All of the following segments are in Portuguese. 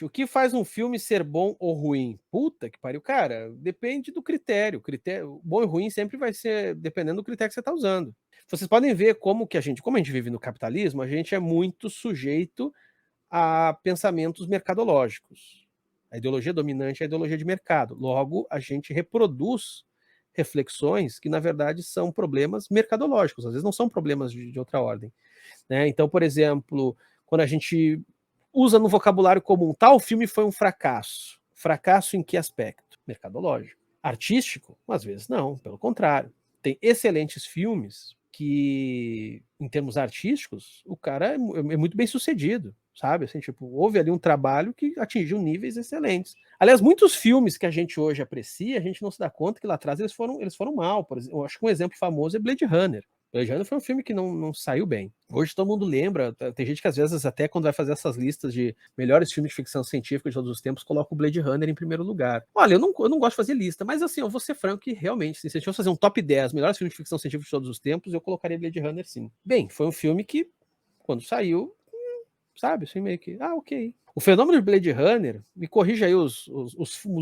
O que faz um filme ser bom ou ruim? Puta que pariu, cara, depende do critério. Critério bom e ruim sempre vai ser dependendo do critério que você está usando. Vocês podem ver como a gente vive no capitalismo, a gente é muito sujeito a pensamentos mercadológicos. A ideologia dominante é a ideologia de mercado. Logo, a gente reproduz reflexões que, na verdade, são problemas mercadológicos, às vezes não são problemas de outra ordem. Né? Então, por exemplo, quando a gente usa no vocabulário comum, tal filme foi um fracasso. Fracasso em que aspecto? Mercadológico. Artístico? Às vezes não, pelo contrário. Tem excelentes filmes que, em termos artísticos, o cara é muito bem sucedido, sabe? Assim, tipo, houve ali um trabalho que atingiu níveis excelentes. Aliás, muitos filmes que a gente hoje aprecia, a gente não se dá conta que lá atrás eles foram mal. Por exemplo, eu acho que um exemplo famoso é Blade Runner. Blade Runner foi um filme que não saiu bem. Hoje todo mundo lembra, tem gente que às vezes até quando vai fazer essas listas de melhores filmes de ficção científica de todos os tempos, coloca o Blade Runner em primeiro lugar. Olha, eu não gosto de fazer lista, mas assim, eu vou ser franco que realmente, se a gente fosse fazer um top 10 melhores filmes de ficção científica de todos os tempos, eu colocaria Blade Runner sim. Bem, foi um filme que, quando saiu, sabe, assim meio que, ok. O fenômeno de Blade Runner, me corrija aí os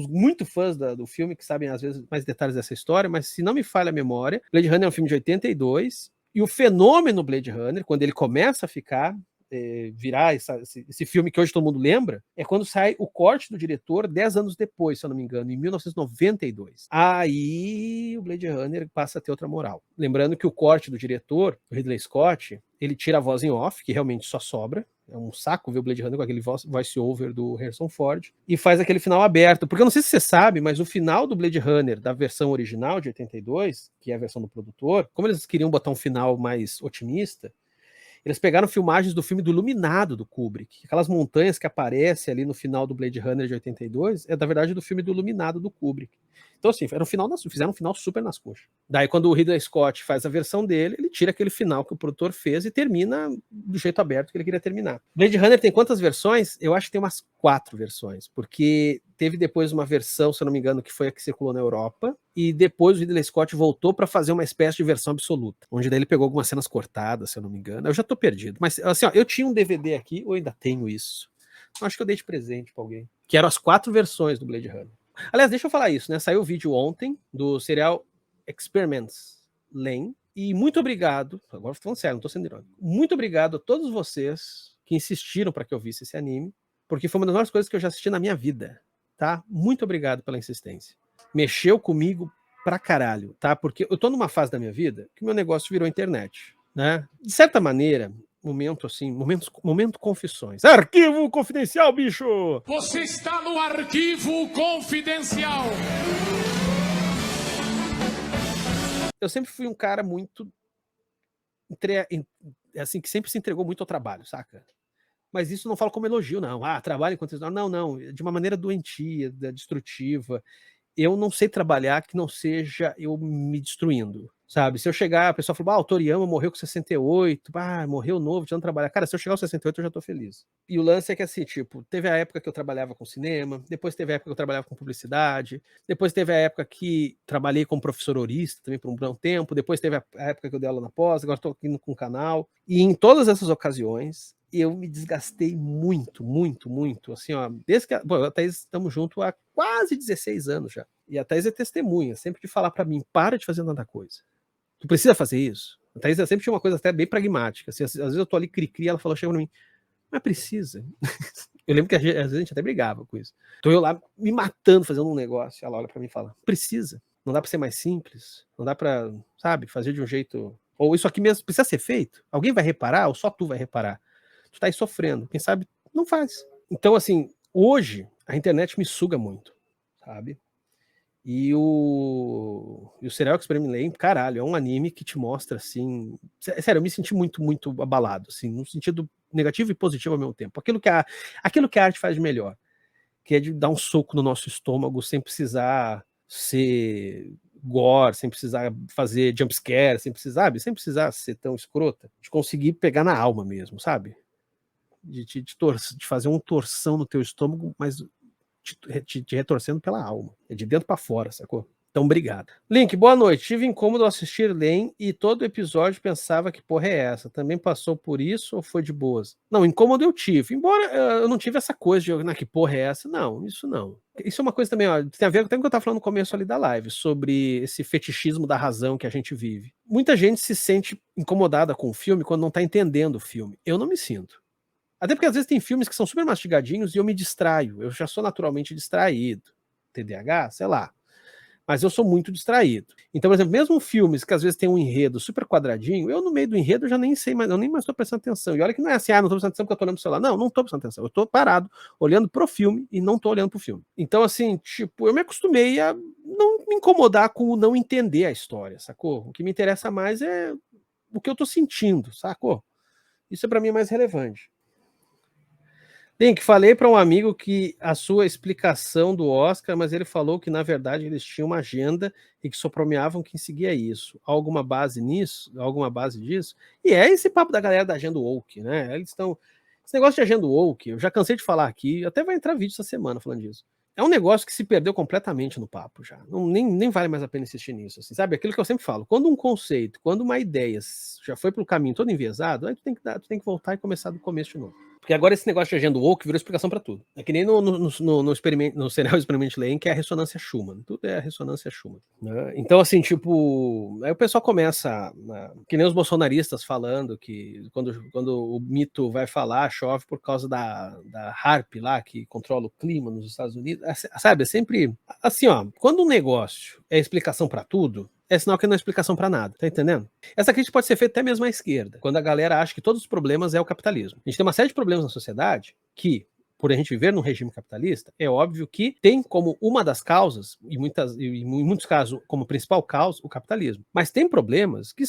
muito fãs do filme que sabem às vezes mais detalhes dessa história, mas se não me falha a memória, Blade Runner é um filme de 82, e o fenômeno Blade Runner, quando ele começa a ficar, virar esse filme que hoje todo mundo lembra, é quando sai o corte do diretor 10 anos depois, se eu não me engano, em 1992. Aí o Blade Runner passa a ter outra moral. Lembrando que o corte do diretor, o Ridley Scott, ele tira a voz em off, que realmente só sobra. É um saco ver o Blade Runner com aquele voice-over do Harrison Ford, e faz aquele final aberto. Porque eu não sei se você sabe, mas o final do Blade Runner, da versão original de 82, que é a versão do produtor, como eles queriam botar um final mais otimista, eles pegaram filmagens do filme do Iluminado, do Kubrick. Aquelas montanhas que aparecem ali no final do Blade Runner de 82 é, na verdade, do filme do Iluminado, do Kubrick. Então, assim, fizeram um final super nas coxas. Daí, quando o Ridley Scott faz a versão dele, ele tira aquele final que o produtor fez e termina do jeito aberto que ele queria terminar. Blade Runner tem quantas versões? Eu acho que tem umas 4 versões, porque teve depois uma versão, se eu não me engano, que foi a que circulou na Europa, e depois o Ridley Scott voltou para fazer uma espécie de versão absoluta, onde daí ele pegou algumas cenas cortadas, se eu não me engano. Eu já tô perdido, mas assim, ó, eu tinha um DVD aqui, eu ainda tenho isso. Eu acho que eu dei de presente para alguém, que eram as 4 versões do Blade Runner. Aliás, deixa eu falar isso, né? Saiu o vídeo ontem do serial Experiments Lane, e muito obrigado, agora estou falando sério, não estou sendo irônico, muito obrigado a todos vocês que insistiram para que eu visse esse anime, porque foi uma das melhores coisas que eu já assisti na minha vida, tá? Muito obrigado pela insistência. Mexeu comigo pra caralho, tá? Porque eu tô numa fase da minha vida que meu negócio virou internet, né? De certa maneira, momento confissões. Arquivo confidencial, bicho! Você está no arquivo confidencial. Eu sempre fui um cara muito assim, que sempre se entregou muito ao trabalho, saca? Mas isso não falo como elogio, não. Ah, trabalho enquanto... Não. De uma maneira doentia, destrutiva. Eu não sei trabalhar que não seja eu me destruindo, sabe? Se eu chegar, a pessoa fala, o Toriyama morreu com 68, morreu novo, de não trabalhar. Cara, se eu chegar aos 68, eu já tô feliz. E o lance é que, assim, tipo, teve a época que eu trabalhava com cinema, depois teve a época que eu trabalhava com publicidade, depois teve a época que trabalhei como professor horista também por um bom tempo, depois teve a época que eu dei aula na pós, agora tô aqui com o canal. E em todas essas ocasiões, eu me desgastei muito, assim, ó, desde que, a Thaís, estamos juntos há quase 16 anos já, e a Thaís é testemunha, sempre de falar para mim, para de fazer tanta coisa, tu precisa fazer isso. A Thaís sempre tinha uma coisa até bem pragmática, assim, às vezes eu tô ali cri-cri, ela falou, chega pra mim, mas precisa. Eu lembro que às vezes a gente até brigava com isso. Tô eu lá me matando fazendo um negócio, ela olha para mim e fala, precisa, não dá para ser mais simples, não dá para, sabe, fazer de um jeito, ou isso aqui mesmo precisa ser feito, alguém vai reparar ou só tu vai reparar? Tu tá aí sofrendo, quem sabe não faz. Então, assim, hoje a internet me suga muito, sabe? E o Serial Experiment Lane, caralho, é um anime que te mostra, assim... Sério, eu me senti muito abalado, assim, no sentido negativo e positivo ao mesmo tempo. Aquilo que a arte faz de melhor, que é de dar um soco no nosso estômago sem precisar ser gore, sem precisar fazer jumpscare, sem precisar ser tão escrota, de conseguir pegar na alma mesmo, sabe? De fazer uma torção no teu estômago, mas te retorcendo pela alma. É de dentro para fora, sacou? Então, obrigado. Link, boa noite. Tive incômodo ao assistir Len e todo episódio pensava que porra é essa? Também passou por isso ou foi de boas? Não, incômodo eu tive. Embora eu não tive essa coisa de que porra é essa? Não, isso não. Isso é uma coisa também, ó, tem a ver com o que eu tava falando no começo ali da live, sobre esse fetichismo da razão que a gente vive. Muita gente se sente incomodada com o filme quando não tá entendendo o filme. Eu não me sinto. Até porque às vezes tem filmes que são super mastigadinhos e eu me distraio. Eu já sou naturalmente distraído. TDAH, sei lá. Mas eu sou muito distraído. Então, por exemplo, mesmo filmes que às vezes tem um enredo super quadradinho, eu no meio do enredo já nem sei mais, eu nem mais estou prestando atenção. E olha que não é assim, não estou prestando atenção porque eu estou olhando pro celular. Não, não estou prestando atenção. Eu estou parado, olhando pro filme e não estou olhando pro filme. Então, assim, tipo, eu me acostumei a não me incomodar com o não entender a história, sacou? O que me interessa mais é o que eu estou sentindo, sacou? Isso para mim é mais relevante. Link, falei para um amigo que a sua explicação do Oscar, mas ele falou que na verdade eles tinham uma agenda e que só premiavam quem seguia isso. Há alguma base nisso? Alguma base disso? E é esse papo da galera da agenda woke, né? Eles estão. Esse negócio de agenda woke, eu já cansei de falar aqui, até vai entrar vídeo essa semana falando disso. É um negócio que se perdeu completamente no papo já. Não, nem vale mais a pena insistir nisso. Assim, sabe? Aquilo que eu sempre falo. Quando um conceito, quando uma ideia já foi pelo caminho todo enviesado, aí tu tem que voltar e começar do começo de novo. Porque agora esse negócio de agenda woke virou explicação para tudo. É que nem no serial Experiment Lane, que é a ressonância Schumann. Tudo é a ressonância Schumann. Né? Então, assim, tipo... Aí o pessoal começa... que nem os bolsonaristas falando que quando o mito vai falar, chove por causa da HAARP lá, que controla o clima nos Estados Unidos. Sabe, é sempre... Assim, ó, quando um negócio é explicação para tudo, é sinal que não é explicação para nada, tá entendendo? Essa crítica pode ser feita até mesmo à esquerda, quando a galera acha que todos os problemas é o capitalismo. A gente tem uma série de problemas na sociedade que, por a gente viver num regime capitalista, é óbvio que tem como uma das causas, e em muitos casos como principal causa, o capitalismo. Mas tem problemas que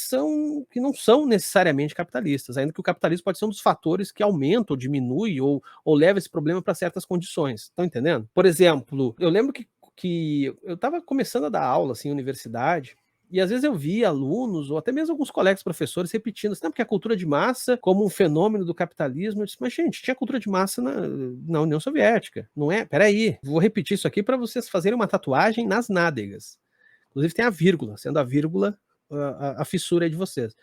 não são necessariamente capitalistas, ainda que o capitalismo pode ser um dos fatores que aumenta ou diminui ou leva esse problema para certas condições. Estão entendendo? Por exemplo, eu lembro que eu estava começando a dar aula assim, em universidade, e às vezes eu via alunos, ou até mesmo alguns colegas professores, repetindo assim, porque a cultura de massa, como um fenômeno do capitalismo, eu disse, mas gente, tinha cultura de massa na União Soviética, não é? Peraí, vou repetir isso aqui para vocês fazerem uma tatuagem nas nádegas. Inclusive tem a vírgula, sendo a vírgula a fissura aí de vocês.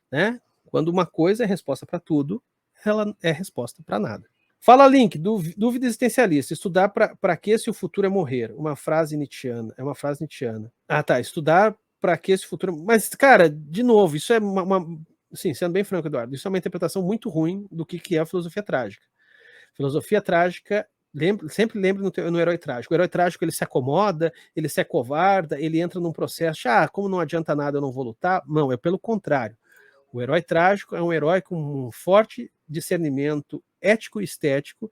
Né? Quando uma coisa é resposta para tudo, ela é resposta para nada. Fala, Link, dúvida existencialista. Estudar para que se o futuro é morrer? Uma frase nietzschiana. É uma frase nietzschiana. Ah, tá. Estudar para que esse futuro... Mas, cara, de novo, isso é Sim, sendo bem franco, Eduardo, isso é uma interpretação muito ruim do que é a filosofia trágica. Filosofia trágica, sempre lembre no herói trágico. O herói trágico, ele se acomoda, ele se acovarda, ele entra num processo de, como não adianta nada, eu não vou lutar. Não, é pelo contrário. O herói trágico é um herói com um forte discernimento ético e estético,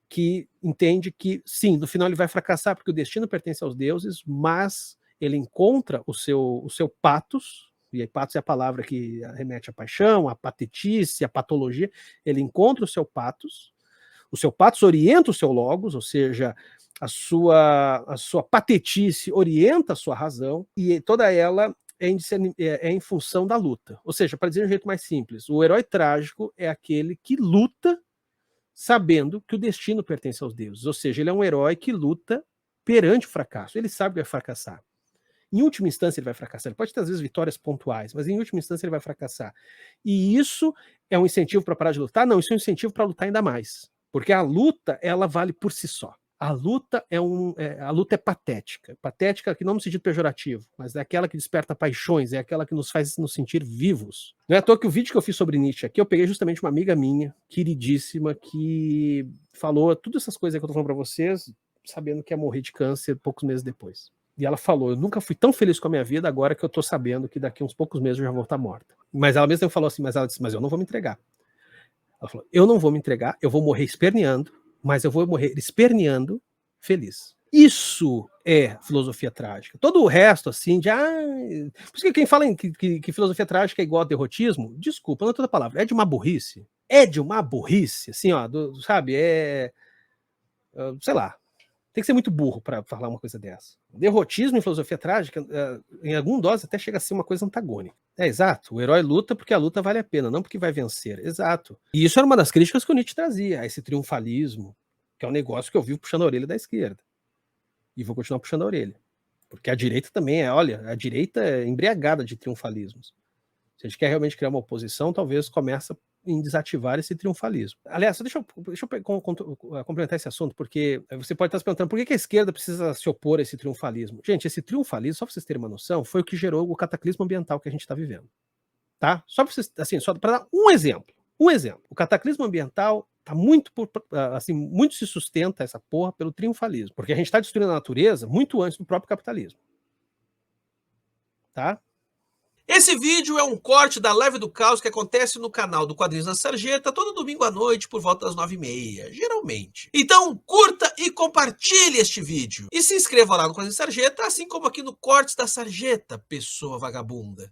que entende que, sim, no final ele vai fracassar porque o destino pertence aos deuses, mas ele encontra o seu patos, e aí patos é a palavra que remete à paixão, à patetice, à patologia, ele encontra o seu patos orienta o seu logos, ou seja, a sua patetice orienta a sua razão, e toda ela é em função da luta. Ou seja, para dizer de um jeito mais simples, o herói trágico é aquele que luta sabendo que o destino pertence aos deuses. Ou seja, ele é um herói que luta perante o fracasso. Ele sabe que vai fracassar. Em última instância, ele vai fracassar. Ele pode ter, às vezes, vitórias pontuais, mas em última instância, ele vai fracassar. E isso é um incentivo para parar de lutar? Não, isso é um incentivo para lutar ainda mais. Porque a luta, ela vale por si só. A luta é patética. Patética aqui não no sentido pejorativo, mas é aquela que desperta paixões, é aquela que nos faz nos sentir vivos. Não é à toa que o vídeo que eu fiz sobre Nietzsche aqui, eu peguei justamente uma amiga minha, queridíssima, que falou todas essas coisas que eu tô falando para vocês, sabendo que ia morrer de câncer poucos meses depois. E ela falou, eu nunca fui tão feliz com a minha vida agora que eu tô sabendo que daqui a uns poucos meses eu já vou estar morta. Mas ela mesma falou assim, mas ela disse, mas eu não vou me entregar. Ela falou, eu não vou me entregar, eu vou morrer esperneando, mas eu vou morrer esperneando feliz. Isso é filosofia trágica. Todo o resto, assim, por isso que quem fala que filosofia trágica é igual a derrotismo, desculpa, não é toda palavra, é de uma burrice. É de uma burrice, assim, ó, sabe, sei lá, tem que ser muito burro para falar uma coisa dessa. Derrotismo em filosofia trágica, em algum dose, até chega a ser uma coisa antagônica. É exato, o herói luta porque a luta vale a pena, não porque vai vencer. Exato. E isso era uma das críticas que o Nietzsche trazia, esse triunfalismo, que é um negócio que eu vivo puxando a orelha da esquerda. E vou continuar puxando a orelha. Porque a direita também olha, a direita é embriagada de triunfalismos. Se a gente quer realmente criar uma oposição, talvez comece em desativar esse triunfalismo. Aliás, deixa eu complementar esse assunto, porque você pode estar se perguntando por que a esquerda precisa se opor a esse triunfalismo. Gente, esse triunfalismo, só para vocês terem uma noção, foi o que gerou o cataclismo ambiental que a gente está vivendo. Tá? Só para vocês, assim, só para dar um exemplo. Um exemplo. O cataclismo ambiental tá muito, assim, muito se sustenta essa porra pelo triunfalismo, porque a gente está destruindo a natureza muito antes do próprio capitalismo. Tá? Esse vídeo é um corte da Live do Caos que acontece no canal do Quadrinhos da Sarjeta todo domingo à noite por volta das 9h30, geralmente. Então curta e compartilhe este vídeo. E se inscreva lá no Quadrinhos da Sarjeta, assim como aqui no Cortes da Sarjeta, pessoa vagabunda.